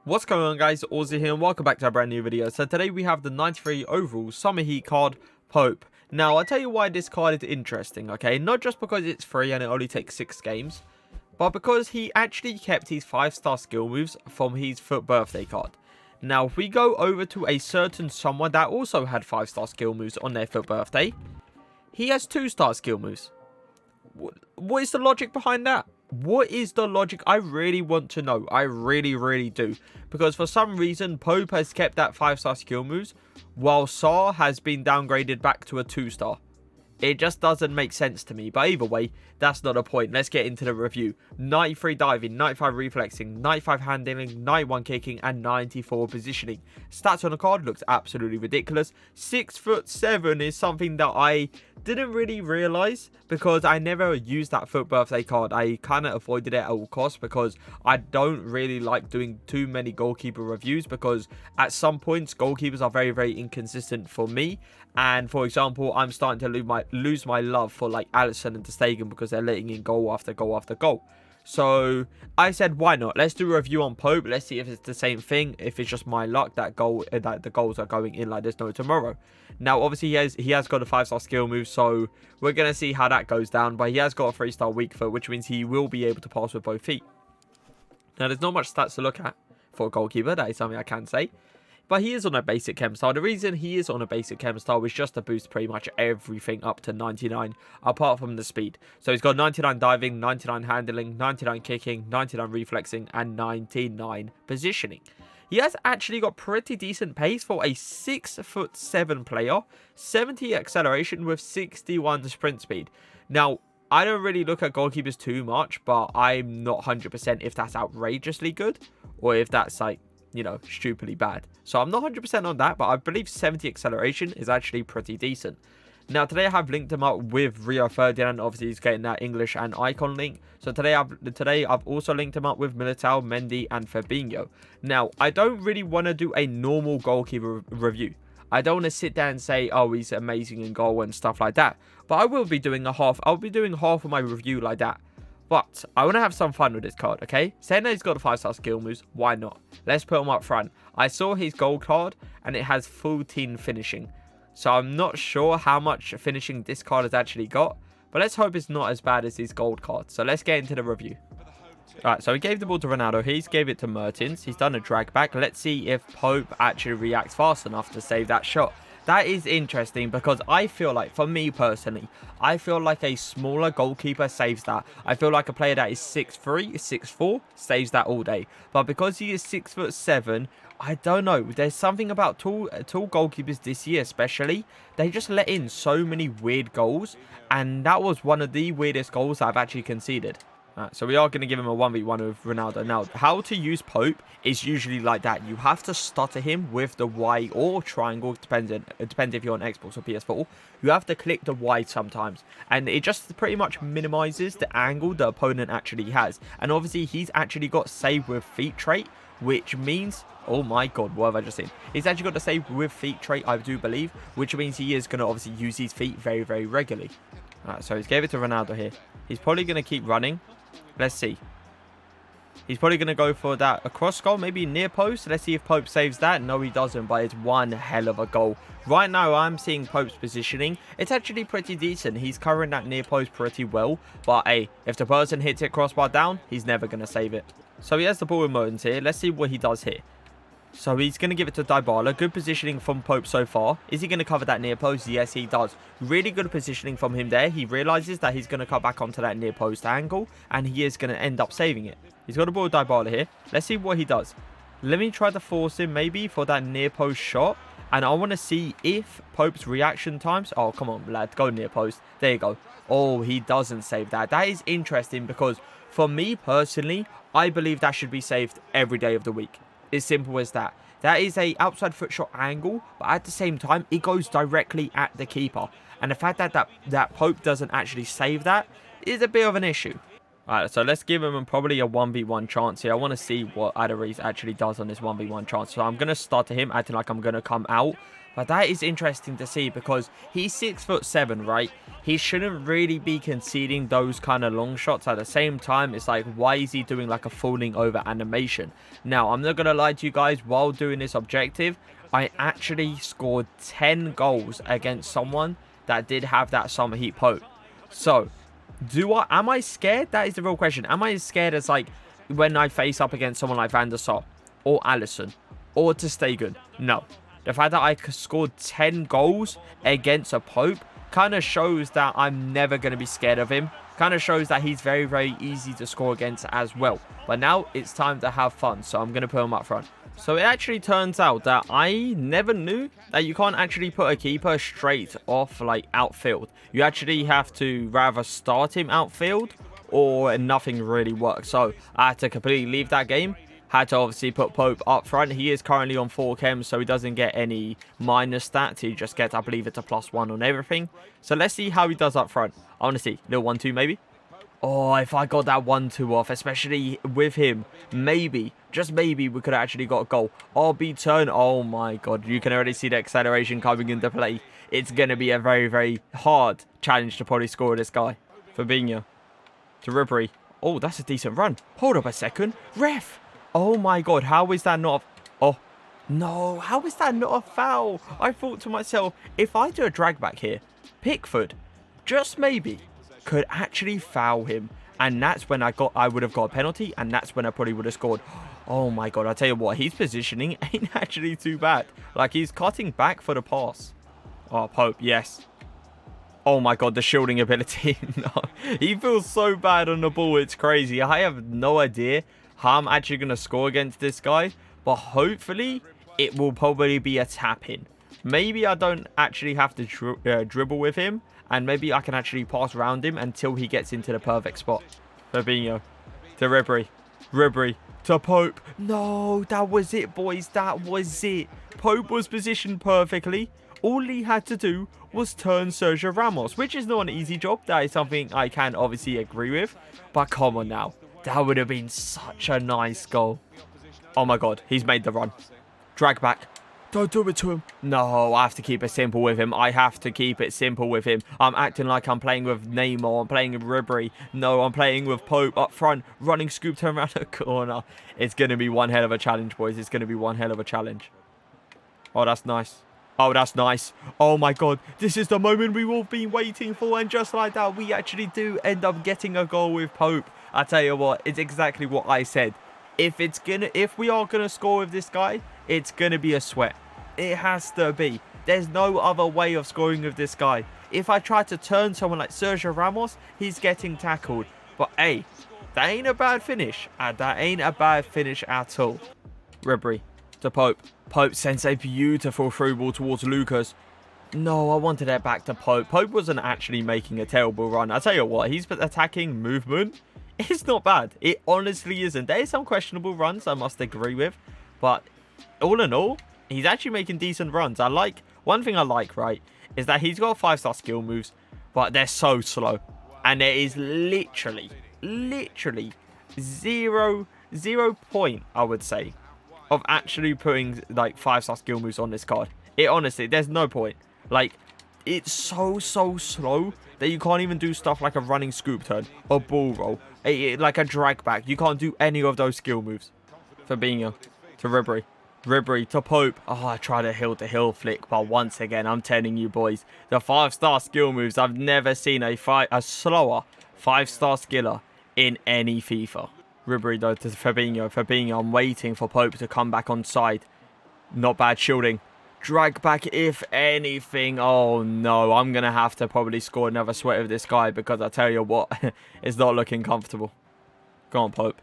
What's going on, guys? Aussie here and welcome back to a brand new video. So today we have the 93 overall Summer Heat card, Pope. Now I'll tell you why this card is interesting, okay? Not just because it's free and it only takes 6 games, but because he actually kept his 5-star skill moves from his FUT birthday card. Now if we go over to a certain someone that also had 5-star skill moves on their FUT birthday, he has 2-star skill moves. What is the logic behind that? What is the logic? I really want to know. I really do. Because for some reason, Pope has kept that 5-star skill moves, while Saar has been downgraded back to a 2-star. It just doesn't make sense to me. But either way, that's not the point. Let's get into the review. 93 diving, 95 reflexing, 95 handling, 91 kicking, and 94 positioning. Stats on the card looks absolutely ridiculous. 6'7" is something that I didn't really realize because I never used that FUT birthday card. I kind of avoided it at all costs because I don't really like doing too many goalkeeper reviews because at some points goalkeepers are very inconsistent for me. And for example, I'm starting to lose my love for like Alisson and Ter Stegen because they're letting in goal after goal after goal. So I said, why not? Let's do a review on Pope. Let's see if it's the same thing. If it's just my luck that the goals are going in like there's no tomorrow. Now, obviously, he has got a 5-star skill move, so we're gonna see how that goes down. But he has got a 3-star weak foot, which means he will be able to pass with both feet. Now, there's not much stats to look at for a goalkeeper. That is something I can say. But he is on a basic chem style. The reason he is on a basic chem style is just to boost pretty much everything up to 99, apart from the speed. So he's got 99 diving, 99 handling, 99 kicking, 99 reflexing, and 99 positioning. He has actually got pretty decent pace for a 6'7" player, 70 acceleration with 61 sprint speed. Now, I don't really look at goalkeepers too much, but I'm not 100% if that's outrageously good or if that's like, you know, stupidly bad. So I'm not 100% on that, but I believe 70 acceleration is actually pretty decent. Now today I have linked him up with Rio Ferdinand. Obviously he's getting that English and icon link. So today I've also linked him up with Militao, Mendy, and Fabinho. Now I don't really want to do a normal goalkeeper review. I don't want to sit there and say, oh, he's amazing in goal and stuff like that. But I will be doing I'll be doing half of my review like that. But I want to have some fun with this card, okay? Saying that he's got a 5-star skill moves, why not? Let's put him up front. I saw his gold card and it has 14 finishing. So I'm not sure how much finishing this card has actually got. But let's hope it's not as bad as his gold card. So let's get into the review. Alright, so he gave the ball to Ronaldo. He's gave it to Mertens. He's done a drag back. Let's see if Pope actually reacts fast enough to save that shot. That is interesting because I feel like, for me personally, I feel like a smaller goalkeeper saves that. I feel like a player that is 6'3", 6'4", saves that all day. But because he is 6'7", I don't know. There's something about tall goalkeepers this year especially. They just let in so many weird goals. And that was one of the weirdest goals I've actually conceded. So we are going to give him a 1v1 with Ronaldo. Now, how to use Pope is usually like that. You have to stutter him with the Y or triangle. It depends if you're on Xbox or PS4. You have to click the Y sometimes. And it just pretty much minimizes the angle the opponent actually has. And obviously, he's actually got save with feet trait, which means... Oh my god, what have I just seen? He's actually got the save with feet trait, I do believe. Which means he is going to obviously use his feet very regularly. So he's gave it to Ronaldo here. He's probably going to keep running. Let's see. He's probably going to go for that across goal, maybe near post. Let's see if Pope saves that. No, he doesn't, but it's one hell of a goal. Right now, I'm seeing Pope's positioning. It's actually pretty decent. He's covering that near post pretty well. But, hey, if the person hits it crossbar down, he's never going to save it. So he has the ball with Mertens here. Let's see what he does here. So he's going to give it to Dybala. Good positioning from Pope so far. Is he going to cover that near post? Yes, he does. Really good positioning from him there. He realizes that he's going to come back onto that near post angle. And he is going to end up saving it. He's got a ball with Dybala here. Let's see what he does. Let me try to force him maybe for that near post shot. And I want to see if Pope's reaction times... Oh, come on, lad. Go near post. There you go. Oh, he doesn't save that. That is interesting because for me personally, I believe that should be saved every day of the week. As simple as that. That is a outside foot shot angle, but at the same time, it goes directly at the keeper. And the fact that Pope doesn't actually save that is a bit of an issue. Alright, so let's give him probably a 1v1 chance here. I want to see what Adariz actually does on this 1v1 chance. So I'm going to start to him, acting like I'm going to come out. But that is interesting to see because he's 6'7", right? He shouldn't really be conceding those kind of long shots. At the same time, it's like, why is he doing like a falling over animation? Now, I'm not going to lie to you guys. While doing this objective, I actually scored 10 goals against someone that did have that Summer Heat Pope. So, am I scared? That is the real question. Am I as scared as like when I face up against someone like Van der Sar or Allison or Ter Stegen? No. The fact that I scored 10 goals against a Pope kind of shows that I'm never going to be scared of him. Kind of shows that he's very, very easy to score against as well. But now it's time to have fun, so I'm going to put him up front. So it actually turns out that I never knew that you can't actually put a keeper straight off like outfield. You actually have to rather start him outfield or nothing really works. So I had to completely leave that game. Had to obviously put Pope up front. He is currently on 4 chems, so he doesn't get any minus stats. He just gets, I believe it's a +1 on everything. So let's see how he does up front. I want to see. Little 1-2 maybe. Oh, if I got that 1-2 off, especially with him, maybe, just maybe, we could have actually got a goal. RB turn. Oh my god, you can already see the acceleration coming into play. It's going to be a very, very hard challenge to probably score this guy. Fabinho to Ribery. Oh, that's a decent run. Hold up a second. Ref. Oh my god, how is that not a... Oh, no, how is that not a foul? I thought to myself, if I do a drag back here, Pickford, just maybe, could actually foul him. And that's when I would have got a penalty, and that's when I probably would have scored. Oh my god, I tell you what, his positioning ain't actually too bad. Like, he's cutting back for the pass. Oh, Pope, yes. Oh my god, the shielding ability. No, he feels so bad on the ball, it's crazy. I have no idea how I'm actually going to score against this guy, but hopefully it will probably be a tap-in. Maybe I don't actually have to dribble with him, and maybe I can actually pass around him until he gets into the perfect spot. Fabinho to Ribery. Ribery to Pope. No, that was it, boys. That was it. Pope was positioned perfectly. All he had to do was turn Sergio Ramos, which is not an easy job. That is something I can obviously agree with, but come on now. That would have been such a nice goal. Oh my god, he's made the run. Drag back. Don't do it to him. No, I have to keep it simple with him. I have to keep it simple with him. I'm acting like I'm playing with Neymar. I'm playing with Ribery. No, I'm playing with Pope up front. Running scoop turn around the corner. It's going to be one hell of a challenge, boys. It's going to be one hell of a challenge. Oh, that's nice. Oh, that's nice. Oh my god. This is the moment we've all been waiting for. And just like that, we actually do end up getting a goal with Pope. I tell you what, it's exactly what I said. If we are gonna score with this guy, it's gonna be a sweat. It has to be. There's no other way of scoring with this guy. If I try to turn someone like Sergio Ramos, he's getting tackled. But hey, that ain't a bad finish. That ain't a bad finish at all. Ribery to Pope. Pope sends a beautiful through ball towards Lucas. No, I wanted it back to Pope. Pope wasn't actually making a terrible run. I tell you what, his attacking movement, it's not bad. It honestly isn't. There's some questionable runs, I must agree with. But all in all, he's actually making decent runs. One thing I like, right, is that he's got 5-star skill moves, but they're so slow. And there is literally zero point, I would say, of actually putting like 5-star skill moves on this card. It honestly, there's no point. Like, it's so slow that you can't even do stuff like a running scoop turn, a ball roll, like a drag back. You can't do any of those skill moves. Fabinho to Ribery. Ribery to Pope. Oh, I tried a hill-to-hill flick, but once again, I'm telling you boys, the 5-star skill moves, I've never seen a slower 5-star skiller in any FIFA. Ribery though to Fabinho. Fabinho, I'm waiting for Pope to come back on side. Not bad shielding. Drag back if anything. Oh no, I'm going to have to probably score another sweat with this guy because I tell you what, it's not looking comfortable. Go on, Pope.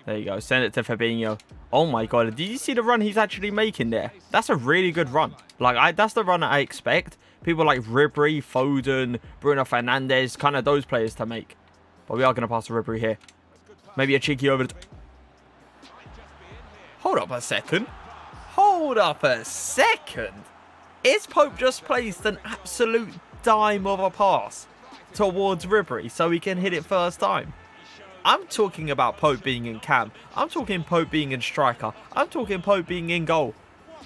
There you go. Send it to Fabinho. Oh my god, did you see the run he's actually making there? That's a really good run. Like, that's the run that I expect people like Ribery, Foden, Bruno Fernandes, kind of those players to make. But we are going to pass to Ribery here. Maybe a cheeky over the... Hold up a second. Hold up a second. Is Pope just placed an absolute dime of a pass towards Ribery so he can hit it first time? I'm talking about Pope being in cam. I'm talking Pope being in striker. I'm talking Pope being in goal.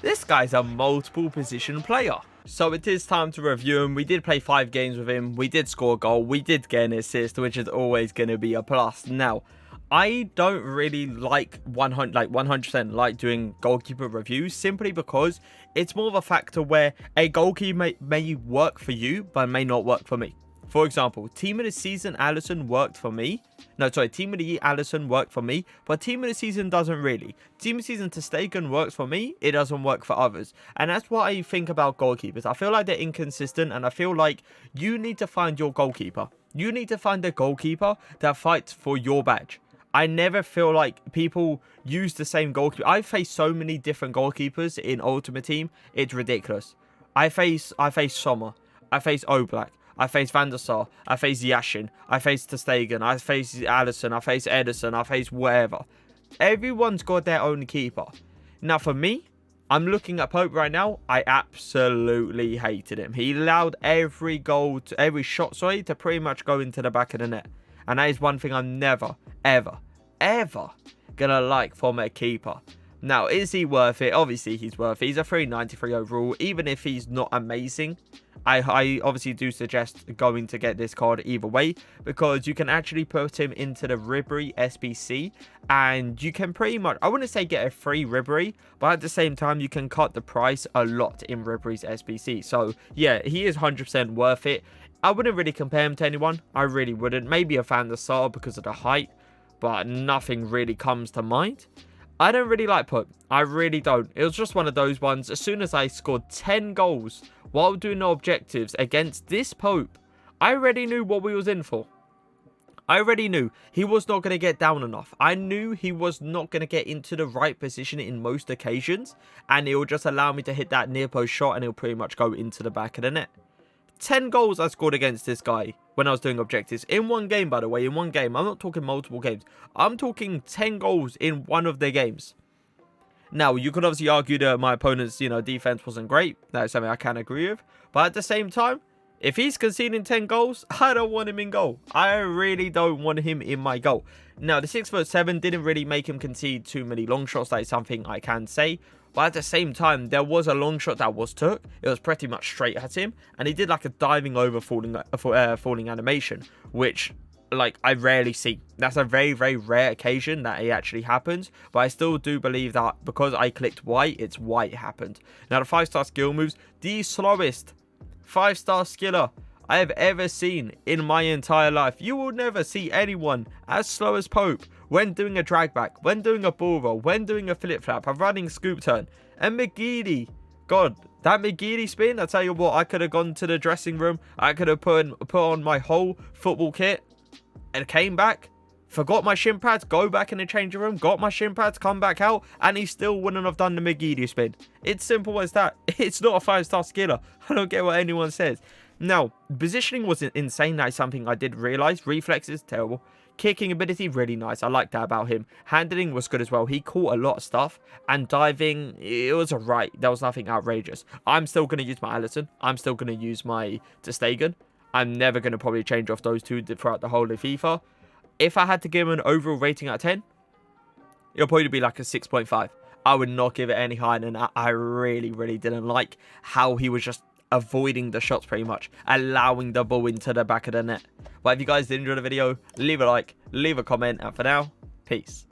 This guy's a multiple position player. So it is time to review him. We did play 5 games with him. We did score a goal. We did get an assist, which is always going to be a plus. Now, I don't really like 100% like doing goalkeeper reviews, simply because it's more of a factor where a goalkeeper may work for you, but may not work for me. For example, Team of the Season Alisson worked for me. No, sorry, Team of the Year Alisson worked for me, but Team of the Season doesn't really. Team of the Season Ter Stegen works for me, it doesn't work for others. And that's what I think about goalkeepers. I feel like they're inconsistent, and I feel like you need to find your goalkeeper. You need to find a goalkeeper that fights for your badge. I never feel like people use the same goalkeeper. I've faced so many different goalkeepers in Ultimate Team, it's ridiculous. I face Sommer, I face Oblak, I face Van der Sar, I face Yashin, I face Ter Stegen, I face Alisson, I face Edison, I face whatever. Everyone's got their own keeper. Now for me, I'm looking at Pope right now. I absolutely hated him. He allowed every shot to pretty much go into the back of the net. And that is one thing I'm never, ever gonna like from a keeper. Now, is he worth it? Obviously, he's worth it. He's a 393 overall, even if he's not amazing. I obviously do suggest going to get this card either way, because you can actually put him into the Ribery SBC, and you can pretty much, I wouldn't say get a free Ribery, but at the same time, you can cut the price a lot in Ribery's SBC. So, yeah, he is 100% worth it. I wouldn't really compare him to anyone. I really wouldn't. Maybe a Van der Sar because of the height, but nothing really comes to mind. I don't really like Pope. I really don't. It was just one of those ones. As soon as I scored 10 goals while doing the objectives against this Pope, I already knew what we was in for. I already knew he was not going to get down enough. I knew he was not going to get into the right position in most occasions, and it will just allow me to hit that near post shot, and it'll pretty much go into the back of the net. 10 goals I scored against this guy when I was doing objectives. In one game, by the way. In one game. I'm not talking multiple games. I'm talking 10 goals in one of the games. Now, you could obviously argue that my opponent's, defense wasn't great. That's something I can agree with. But at the same time, if he's conceding 10 goals, I don't want him in goal. I really don't want him in my goal. Now, the 6'7" didn't really make him concede too many long shots. That is something I can say. But at the same time, there was a long shot that was took. It was pretty much straight at him. And he did like a diving over falling animation, which I rarely see. That's a very, very rare occasion that it actually happens. But I still do believe that because I clicked Y, it's why it happened. Now, the 5-star skill moves, the slowest 5-star skiller I have ever seen in my entire life. You will never see anyone as slow as Pope when doing a drag back, when doing a ball roll, when doing a flip flap, a running scoop turn. And McGeady, God, that McGeady spin, I tell you what, I could have gone to the dressing room, I could have put on my whole football kit and came back, forgot my shin pads, go back in the changing room, got my shin pads, come back out, and he still wouldn't have done the McGeady spin. It's simple as that. It's not a 5-star skiller. I don't get what anyone says. Now, positioning was insane. That is something I did realise. Reflexes, terrible. Kicking ability, really nice. I like that about him. Handling was good as well. He caught a lot of stuff. And diving, it was alright. There was nothing outrageous. I'm still going to use my Alisson. I'm still going to use my Ter Stegen. I'm never going to probably change off those two throughout the whole of FIFA. If I had to give him an overall rating out of 10, it'll probably be like a 6.5. I would not give it any higher than that. I really, really didn't like how he was just avoiding the shots pretty much, allowing the ball into the back of the net. But if you guys did enjoy the video, leave a like, leave a comment, and for now, peace.